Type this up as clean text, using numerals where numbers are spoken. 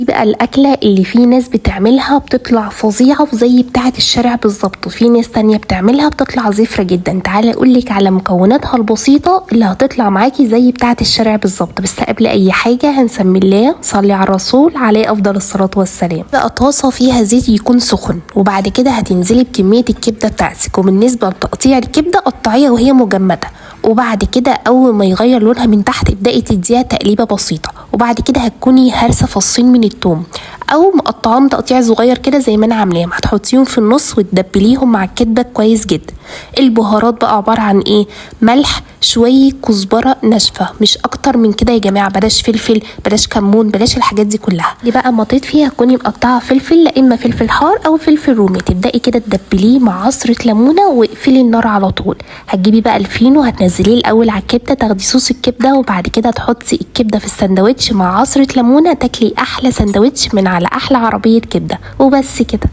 دي بقى الأكلة اللي في ناس بتعملها بتطلع فظيعة وزي بتاعة الشارع بالظبط، وفي ناس تانية بتعملها بتطلع زفرة جدا. تعالى أقولك على مكوناتها البسيطة اللي هتطلع معاكي زي بتاعة الشارع بالظبط. بس قبل أي حاجة هنسمي الله، صلي على الرسول عليه أفضل الصلاة والسلام. بقى طاسة فيها زيت يكون سخن، وبعد كده هتنزلي بكمية الكبدة بتاعتك. وبالنسبة لتقطيع الكبدة قطعيها وهي مجمدة، وبعد كده اول ما يغير لونها من تحت ابدأي تديها تقليبه بسيطه. وبعد كده هتكوني هارسه فصين من الثوم او مقطعاهم تقطيع صغير كده زي ما انا عاملاهم، هتحطيهم في النص وتدبليهم مع الكبده كويس جدا. البهارات بقى عباره عن ايه؟ ملح، شويه كزبره ناشفه، مش اكتر من كده يا جماعه. بلاش فلفل، بلاش كمون، بلاش الحاجات دي كلها. اللي بقى مطيت فيها تكوني مقطعه فلفل، لا اما فلفل حار او فلفل رومي. تبداي كده تدبليه مع عصره ليمونه واقفلي النار على طول. هتجيبي بقى الفينو هتنزليه الاول على الكبده، تاخدي صوص الكبده وبعد كده تحطي الكبده في الساندوتش مع عصره ليمونه، تاكلي احلى ساندوتش من على احلى عربيه كبده. وبس كده.